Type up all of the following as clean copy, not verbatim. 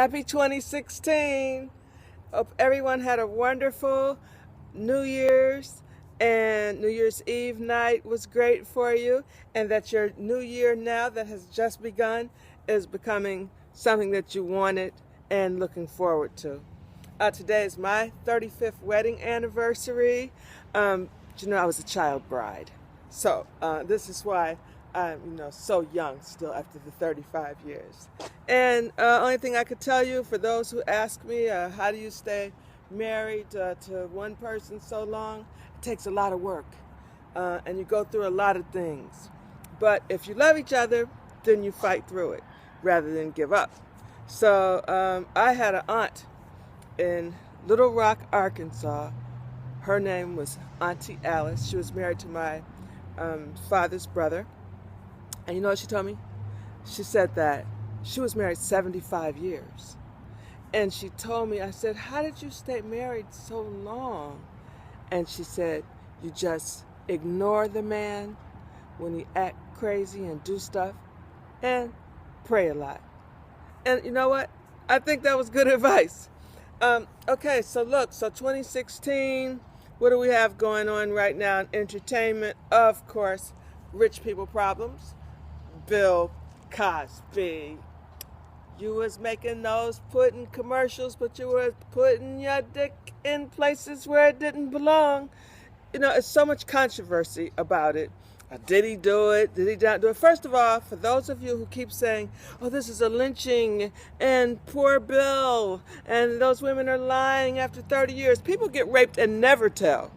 Happy 2016. Hope everyone had a wonderful New Year's and New Year's Eve night was great for you, and that your new year now that has just begun is becoming something that you wanted and looking forward to. Today is my 35th wedding anniversary. I was a child bride. So this is why I'm, so young still after the 35 years. And only thing I could tell you for those who ask me, how do you stay married to one person so long? It takes a lot of work, and you go through a lot of things. But if you love each other, then you fight through it rather than give up. So I had an aunt in Little Rock, Arkansas. Her name was Auntie Alice. She was married to my father's brother. And you know what she told me? She said that she was married 75 years. And she told me, I said, how did you stay married so long? And she said, you just ignore the man when he act crazy and do stuff and pray a lot. And you know what? I think that was good advice. Okay, so 2016, what do we have going on right now in entertainment? Of course, rich people problems. Bill Cosby. You was making those putting commercials, but you were putting your dick in places where it didn't belong. It's so much controversy about it. Did he do it? Did he not do it? First of all, for those of you who keep saying, oh, this is a lynching and poor Bill and those women are lying after 30 years, people get raped and never tell.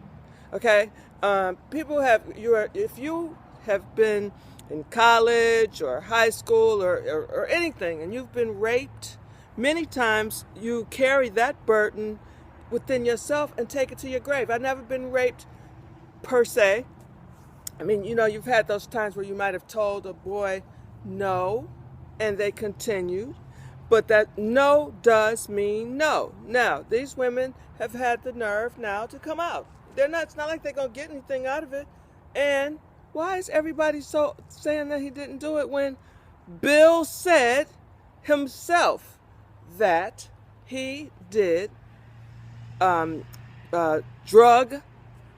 Okay? If you have been in college or high school or anything and you've been raped, many times you carry that burden within yourself and take it to your grave. I've never been raped per se. I mean, you've had those times where you might have told a boy no, and they continued. But that no does mean no. Now, these women have had the nerve now to come out. It's not like they're going to get anything out of it. And why is everybody so saying that he didn't do it when Bill said himself that he did drug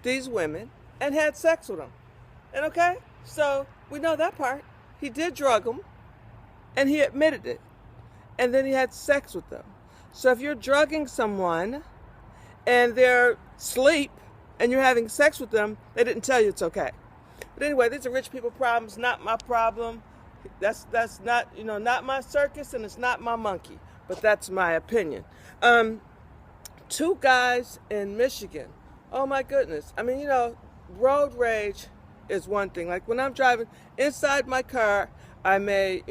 these women and had sex with them? And okay, so we know that part. He did drug them, and he admitted it. And then he had sex with them. So if you're drugging someone, and they're asleep, and you're having sex with them, they didn't tell you it's okay. But anyway, these are rich people problems, not my problem. That's not, not my circus, and it's not my monkey. But that's my opinion. Two guys in Michigan. Oh my goodness. I mean, road rage is one thing. Like when I'm driving inside my car, I may,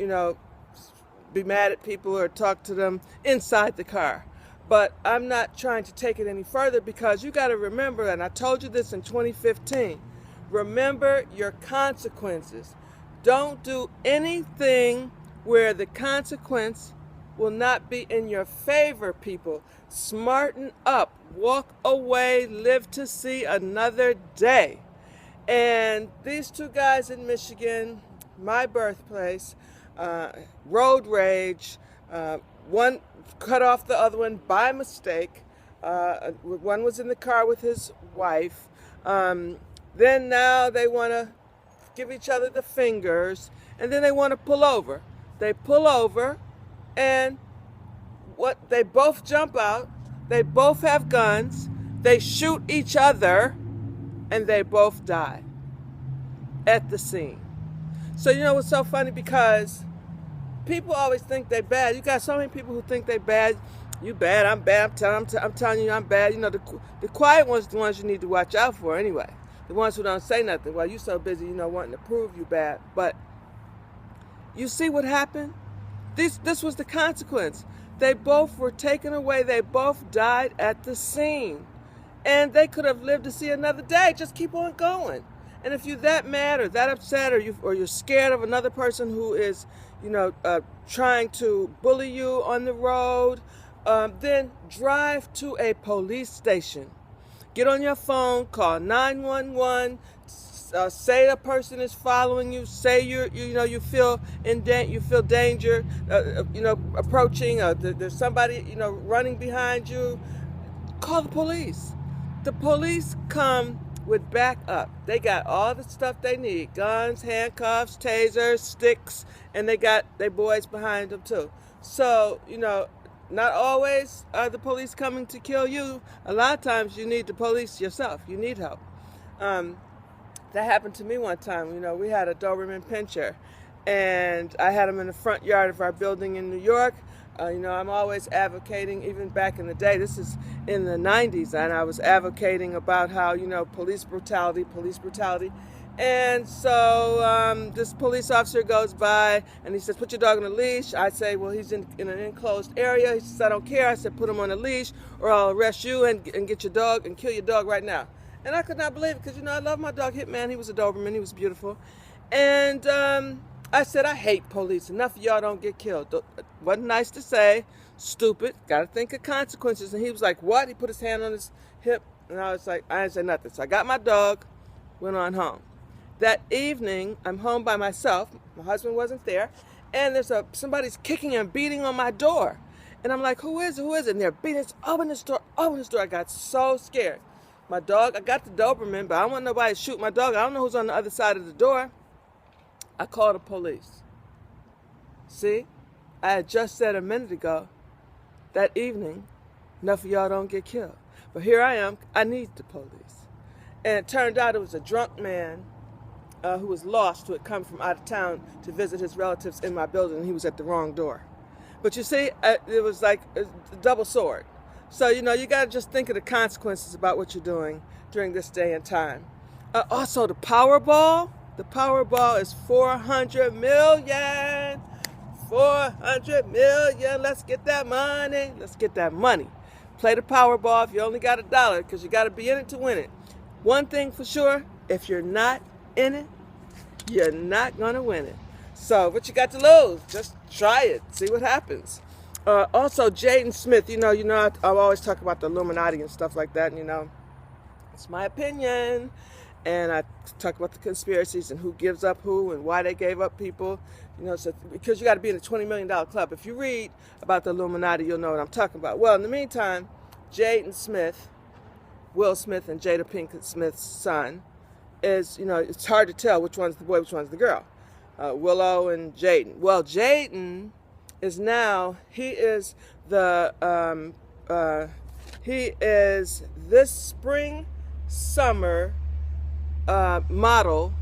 be mad at people or talk to them inside the car. But I'm not trying to take it any further because you got to remember, and I told you this in 2015, remember your consequences. Don't do anything where the consequence will not be in your favor, people. Smarten up. Walk away. Live to see another day. And these two guys in Michigan, my birthplace, road rage, one cut off the other one by mistake. One was in the car with his wife. Then now they want to give each other the fingers, and then they want to pull over. They pull over, and they both jump out. They both have guns. They shoot each other, and they both die at the scene. So what's so funny, because people always think they're bad. You got so many people who think they're bad. You bad, I'm bad. I'm telling you I'm bad. The quiet ones are the ones you need to watch out for anyway. The ones who don't say nothing. Well, you're so busy, wanting to prove you bad. But you see what happened? This was the consequence. They both were taken away. They both died at the scene. And they could have lived to see another day. Just keep on going. And if you're that mad or that upset, or you're scared of another person who is, trying to bully you on the road, then drive to a police station. Get on your phone, call 911, say a person is following you, say you feel you feel danger, approaching, there's somebody, running behind you, call the police. The police come with backup. They got all the stuff they need: guns, handcuffs, tasers, sticks, and they got their boys behind them too. So, not always are the police coming to kill you. A lot of times you need the police yourself. You need help. That happened to me one time. We had a Doberman Pinscher, and I had him in the front yard of our building in New York. I'm always advocating, even back in the day, this is in the 90s, and I was advocating about how, police brutality. And so this police officer goes by, and he says, put your dog on a leash. I say, well, he's in an enclosed area. He says, I don't care. I said, put him on a leash, or I'll arrest you and get your dog and kill your dog right now. And I could not believe it, because, I love my dog Hitman. He was a Doberman. He was beautiful. And I said, I hate police. Enough of y'all don't get killed. Wasn't nice to say. Stupid. Got to think of consequences. And he was like, what? He put his hand on his hip. And I was like, I didn't say nothing. So I got my dog, went on home. That evening, I'm home by myself. My husband wasn't there. And there's somebody's kicking and beating on my door. And I'm like, who is it? Who is it? And they're beating. Open this door. Open this door. I got so scared. My dog, I got the Doberman, but I don't want nobody to shoot my dog. I don't know who's on the other side of the door. I called the police. See, I had just said a minute ago, that evening, enough of y'all don't get killed. But here I am, I need the police. And it turned out it was a drunk man who was lost, who had come from out of town to visit his relatives in my building, and he was at the wrong door. But you see, it was like a double sword. So, you got to just think of the consequences about what you're doing during this day and time. Also, the Powerball. The Powerball is 400 million. 400 million. Let's get that money. Let's get that money. Play the Powerball if you only got $1, because you got to be in it to win it. One thing for sure, if you're not in it, you're not going to win it. So what you got to lose? Just try it. See what happens. Also, Jaden Smith, I always talk about the Illuminati and stuff like that, and, it's my opinion. And I talk about the conspiracies and who gives up who and why they gave up people, so because you got to be in a $20 million club. If you read about the Illuminati, you'll know what I'm talking about. Well, in the meantime, Jaden Smith, Will Smith and Jada Pinkett Smith's son, is, it's hard to tell which one's the boy, which one's the girl. Willow and Jaden. Well, Jaden is now, he is this spring, summer model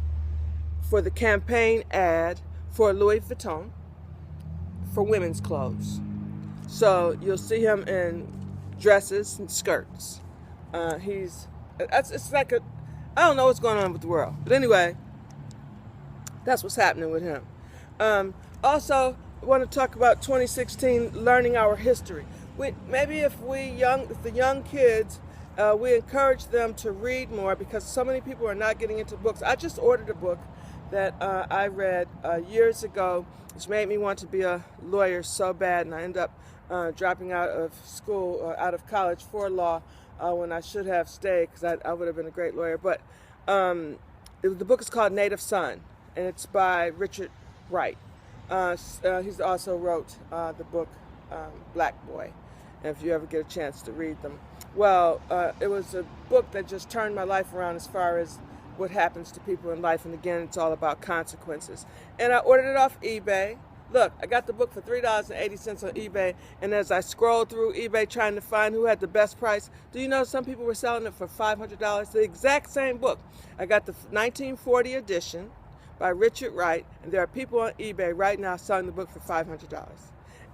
for the campaign ad for Louis Vuitton for women's clothes. So you'll see him in dresses and skirts. It's like I don't know what's going on with the world. But anyway, that's what's happening with him. Also, I want to talk about 2016, learning our history. Maybe if the young kids, we encourage them to read more, because so many people are not getting into books. I just ordered a book that I read years ago, which made me want to be a lawyer so bad, and I ended up dropping out of school, out of college for law, when I should have stayed, because I would have been a great lawyer. But the book is called Native Son, and it's by Richard Wright. He's also wrote the book Black Boy, and if you ever get a chance to read them. Well, it was a book that just turned my life around as far as what happens to people in life, and again, it's all about consequences. And I ordered it off eBay. Look, I got the book for $3.80 on eBay, and as I scrolled through eBay trying to find who had the best price, do you know some people were selling it for $500? The exact same book. I got the 1940 edition by Richard Wright, and there are people on eBay right now selling the book for $500.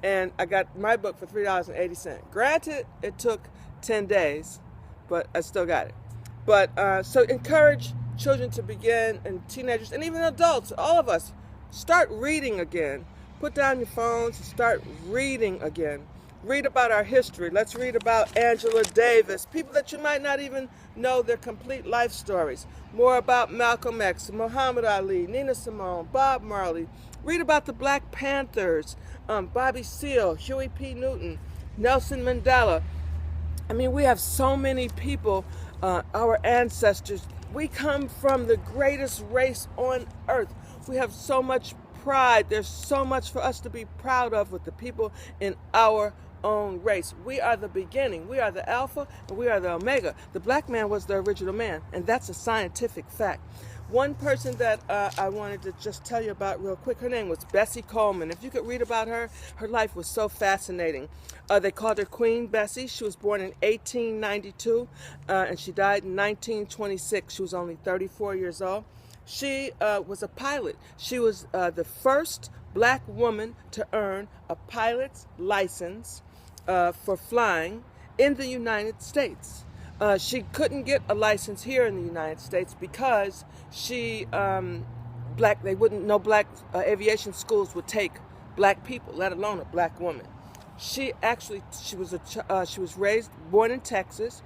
And I got my book for $3.80. Granted, it took 10 days, but I still got it. But so encourage children to begin, and teenagers, and even adults, all of us, start reading again. Put down your phones and start reading again. Read about our history. Let's read about Angela Davis, people that you might not even know their complete life stories. More about Malcolm X, Muhammad Ali, Nina Simone, Bob Marley. Read about the Black Panthers, Bobby Seale, Huey P. Newton, Nelson Mandela. I mean, we have so many people, our ancestors. We come from the greatest race on earth. We have so much pride. There's so much for us to be proud of with the people in our own race. We are the beginning. We are the Alpha and we are the Omega. The black man was the original man, and that's a scientific fact. One person that I wanted to just tell you about real quick, her name was Bessie Coleman. If you could read about her, her life was so fascinating. They called her Queen Bessie. She was born in 1892 and she died in 1926. She was only 34 years old. She was a pilot. She was the first black woman to earn a pilot's license for flying in the United States. She couldn't get a license here in the United States because she they wouldn't, no black aviation schools would take black people, let alone a black woman. She was born in Texas.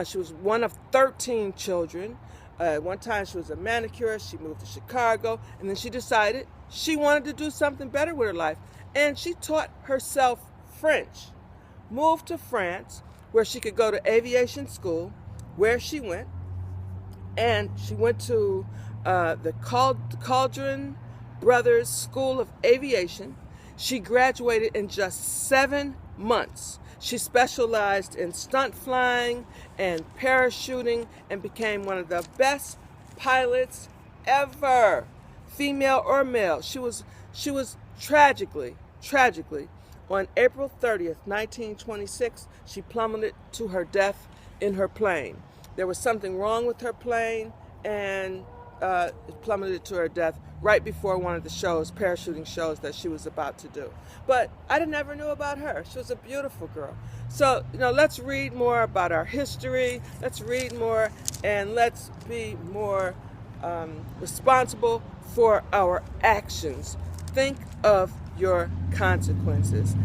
She was one of 13 children. One time she was a manicurist. She moved to Chicago, and then she decided she wanted to do something better with her life, and she taught herself French. Moved to France, where she could go to aviation school, where she went, and she went to the Caldron Brothers School of Aviation. She graduated in just 7 months. She specialized in stunt flying and parachuting and became one of the best pilots ever, female or male. She was tragically, on April 30th, 1926, she plummeted to her death in her plane. There was something wrong with her plane, and it plummeted to her death right before one of the parachuting shows that she was about to do. But I never knew about her. She was a beautiful girl. So, let's read more about our history. Let's read more, and let's be more responsible for our actions. Think of your consequences.